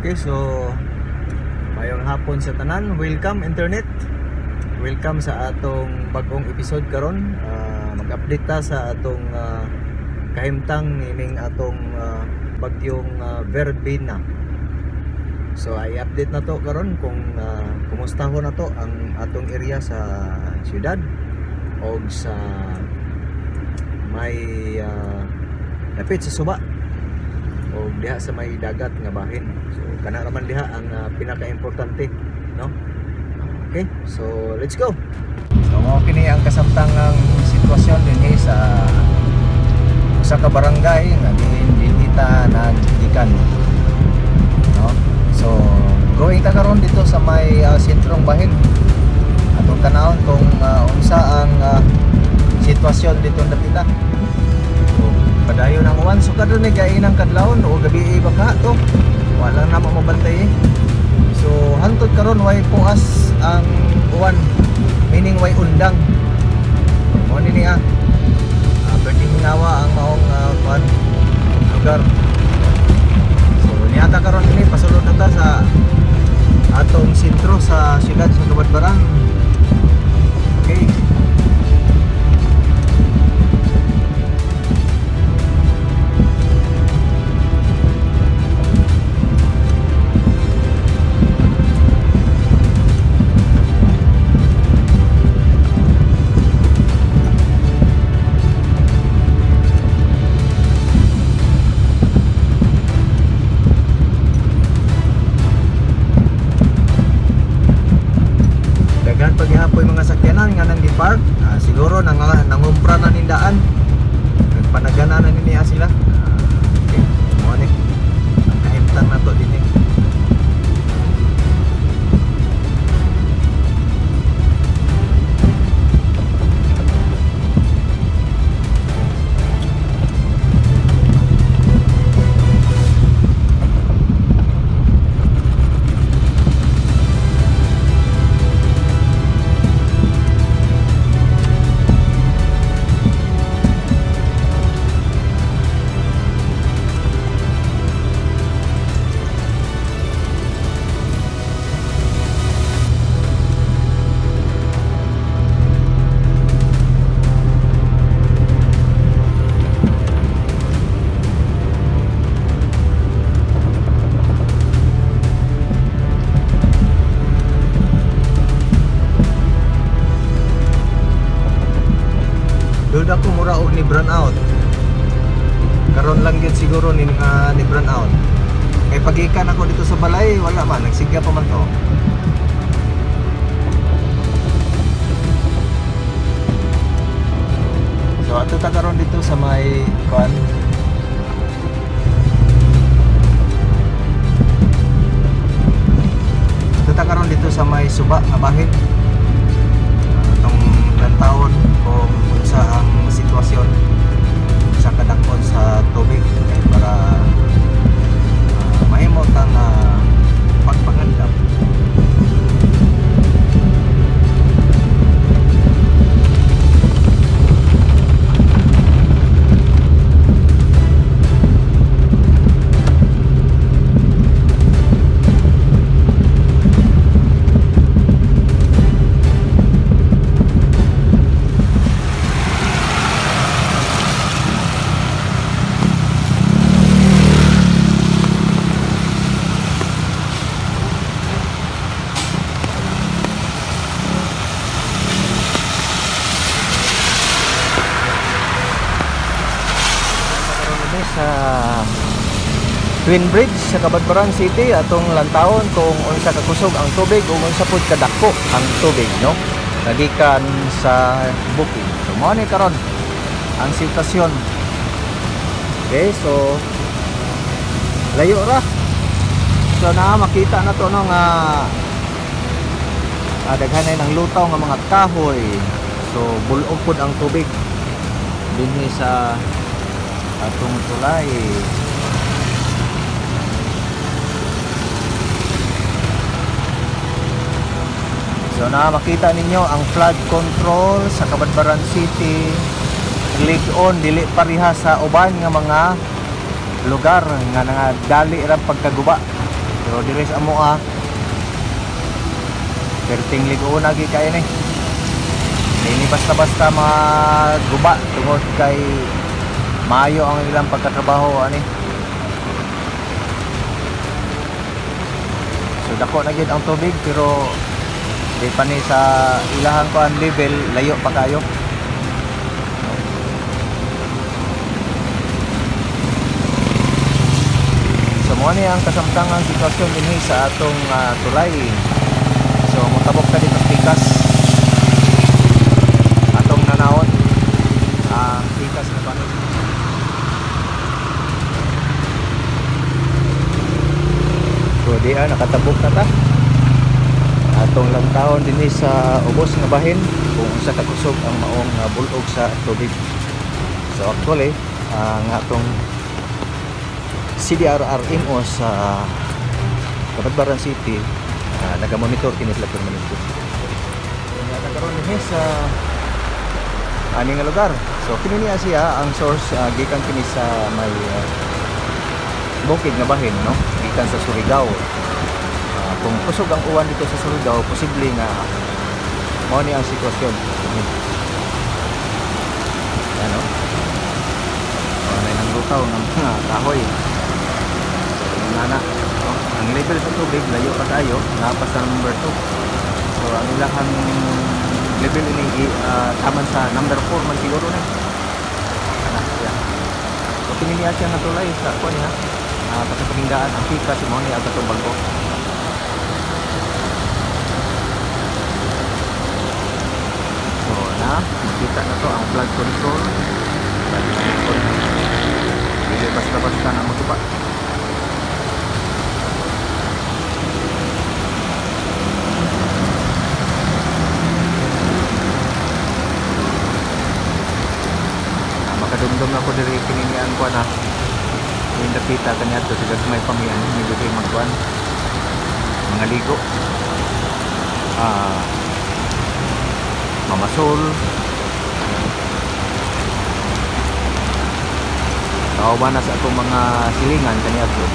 Okay, so mayong hapon sa tanan. Welcome internet. Welcome sa atong bagong episode karon. Mag-update ta sa atong kahimtang nining atong bagyong Verbena. So i-update na to karon kung kumusta ho na to ang atong area sa syudad o sa may lapit sa suba o diha sa may dagat nga bahin. So kana raman diha ang pinaka-importante, no? Okay, so let's go. So mao kini ang kasamtangang sitwasyon dinhi sa usa ka barangay nga dinhita nagdikan, no? So going ta karon dito sa may sentrong bahin atong tanawon kung unsa ang sitwasyon dito dapita. Padayon ang uwan, so kadto ni gainang kadlawon o gabi baka to wala na mabantay. So hantod karon way puas ang uwan, meaning way undang. Mo ni niya pwedeng minawa ang maong kuan lugar. So niyata karon ini pasulod na ta sa atong sentro sa siyudad sa Cabadbaran. Okay. Pagihapon mga sakyanan nga nang di-park, siguro nangumpra na nindaan, nagpanagana na niya sila. Okay, mo ni ang kahimtang na to din eh. Doon ako mura og ni brown out. Karon lang yun siguro ni brown out. Kay pagikan ako dito sa balay, wala ba, nagsigya pa man to. So ato ta karon dito sa may kuan. Ato ta karon dito sa may suba nga bahin. Atong lantawon kung sa ang sitwasyon sa kadakon sa tubig para mahimot ang pagpangandam. Sa Twin Bridge sa Cabadbaran City atong lantawon kung unsa kakusog ang tubig o unsa pud kadako ang tubig, no, nagikan sa bukid. So mo ni karon ang sitwasyon. Okay, so layo ra, so na makita na to no nga daghanay ng lutaw nga mga kahoy. So bulog pud ang tubig dinhi sa atong tulay. So na makita ninyo ang flood control sa Cabadbaran City. Ligon dili pareha sa uban nga mga lugar nga nangadali ra pagkaguba. Pero diri sa amo perting ligo na gi kay ni. Hindi basta-basta maguba tungod kay maayo ang ilang pagkatrabaho ani. So dako na gid ang tubig pero di pa ni sa ilahang kuan level, layo pa kayo. So mo ni ang kasamtangang sitwasyon dinhi sa atong tulay. So motabok ta dito pikas. Atong nanawon pikas na banon. So di nakatabok na ta. Atong lang taon dinhi sa ubos nga bahin kung unsa ka kusog ang maong bulog sa tubig. So actually nga atong CDRRMO sa Cabanatuan City naga-monitor kini sila permanente. Nagkaroon ni sa aning nga lugar. So kini niya siya ang source gikan kini sa may bukid nga bahin no, gikan sa Surigao. Kung kusog ang uwan dito sa Surigao, posible nga mao ni ang sitwasyon. Ano? Wala nang lutaw ng kahoy. Nana, no? Ang level sa tubig layo pa tayo, napas sa number 2. So ang ilahang level ini taman sa number 4 man siguro na. Yan. So pinili siya nga tulay sa kuan niya. Pagkapagindaan ang pikas mo ni ang katong bangko. So makita na to ang flood control. Hindi basta-basta na matuba. Makadumdum ako diri kininian ko na yung nakita kanya to sa may pamiyan medyo kayo magkuhan mga ligo mamasol kauban na sa atong mga silingan kanya to.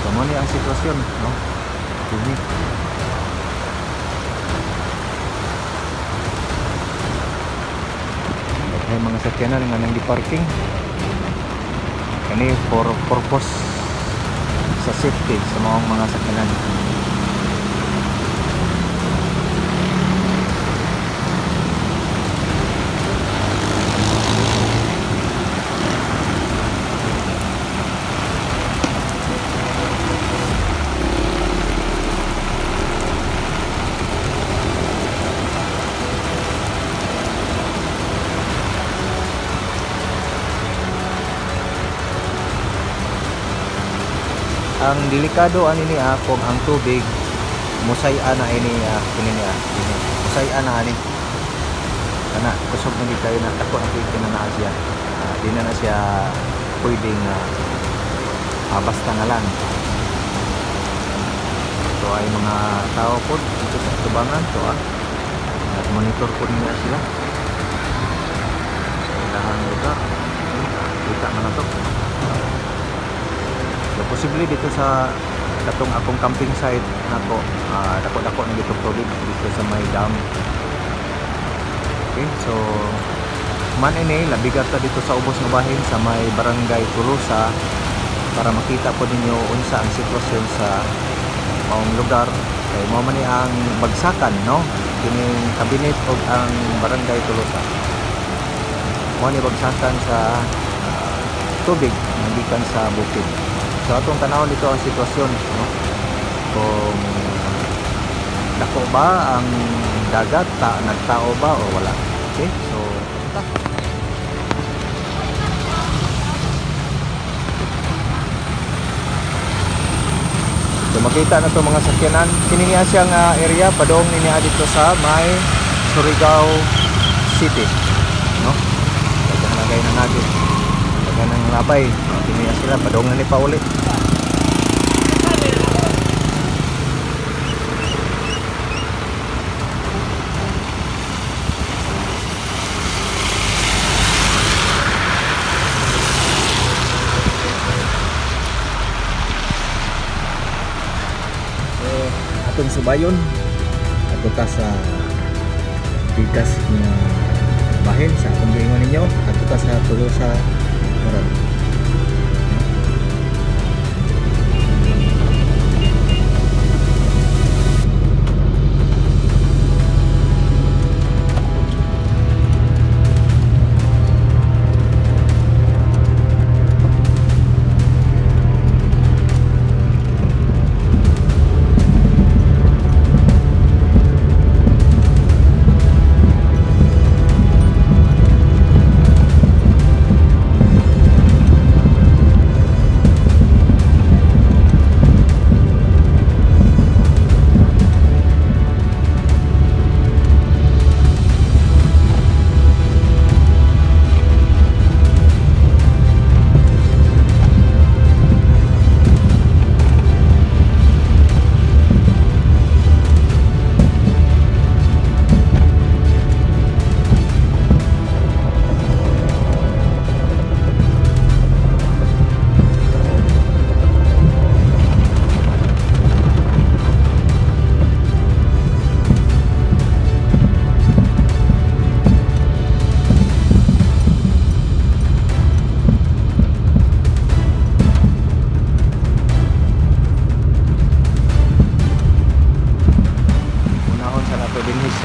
So mo ni ang sitwasyon no ini ay mga sakyanan nga nang di parking kani for purpose sa safety sa mga sakyanan. Ang delikado ani ni kung ang tubig musay-an na ini kini niya musay-an na ani kana kusog na di kayo na ako ang kinana siya di na siya pwedeng basta na lang. So ay mga tao po dito sa tubangan so monitor po niya sila dahan lugar kita man to. So posible dito sa katong akong camping site nako dako-dako na dito tubig dito sa may dam. Okay, so man ini labigat ta dito sa ubos nga bahin sa may barangay Tulusa para makita po ninyo unsa ang sitwasyon sa maong lugar kay mao man ni ang bagsakan no kining kabinet og ang barangay Tulusa. Mao ni bagsakan sa tubig gikan sa bukid. So atong tanawon dito ang sitwasyon no? Kung dako ba ang dagat nagtao ba o wala. Okay, so ito. So makita na to mga sakyanan kini niya siyang area padong niya dito sa may Surigao City no. Dagan lagay na natin dagan ng labay kini niya sila padong na ni pauli. atong subayon ato ta sa bigas nga bahin sa atong giingon ninyo ato ta sa Tolosa karon.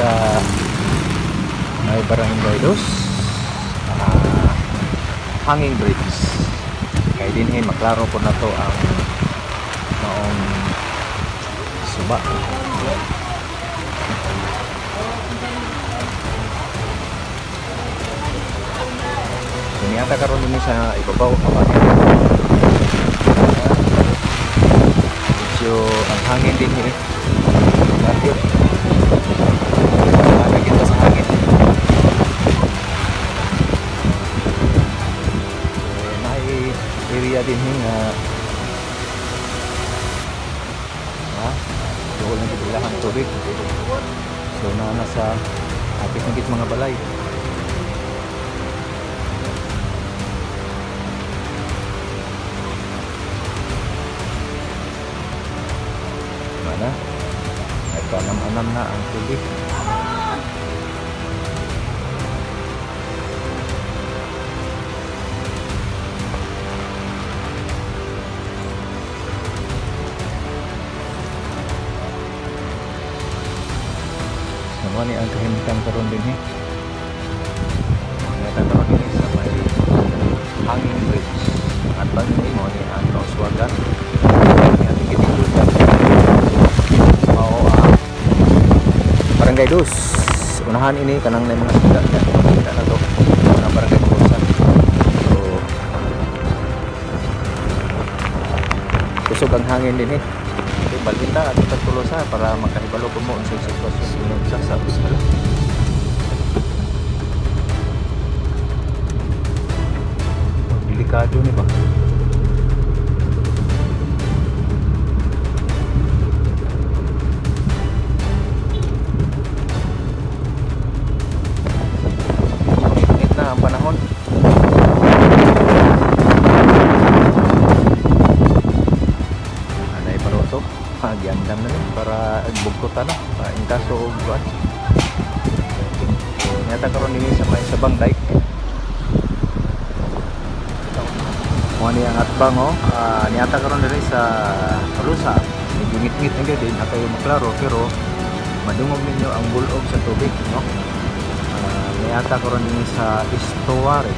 Sa may Barangay Dos hanging bridge kay dinhi maklaro po na to ang maong suba. Niyata karon din sa ibabaw medyo ang hangin din eh bakit kita sa hangin. May area din nga doon lang bilahan tubig. So nasa hapit-hapit mga balay. Mana? Ay panam-anam na ang tubig. Naman ni ang kahimtang karon din eh. Ngata karon din sa may hanging bridge. At pagni mo ni ang Roswagan. Ang gitindutan. Barangay Dos. Unahan ini kanang na mga sida na to. Na Barangay Tolosa. So kusog ang hangin din eh. Balita at sa Tolosa para makahibalo ko mo sa sitwasyon sa Bisala. Delikado ni ba? Init na ang panahon. Giandam na rin para bugkutan na para in kaso og buwan. Nyata karon dinhi sa may Sabang Dike. Mo ni ang atbang nyata karon diri sa Tolosa. Medyo ngit-ngit nga din atayo maklaro pero madungog ninyo ang bulog sa tubig, no? Nyata karon dinhi sa estuary.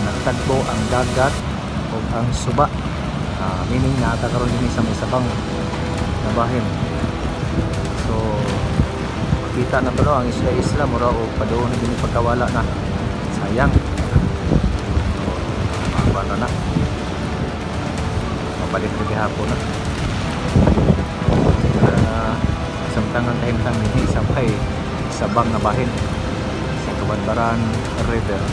Nagtagbo ang dagat ug ang suba. Meaning na ata karon din sa may Sabang na bahin. So makita na to ang isla mura o padoon na din pagkawala na. Sayang. Mababa na. Mapalit na gihapon na. Samtangan kahimtang din sa may Sabang na bahin sa Cabandaran River.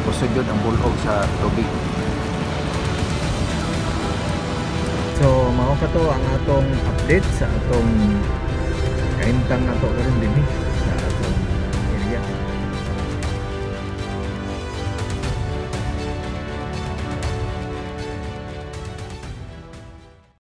Kusog yun ang bulog sa tubig. So mao ka to ang atong update sa atong kahimtang nato karon din eh.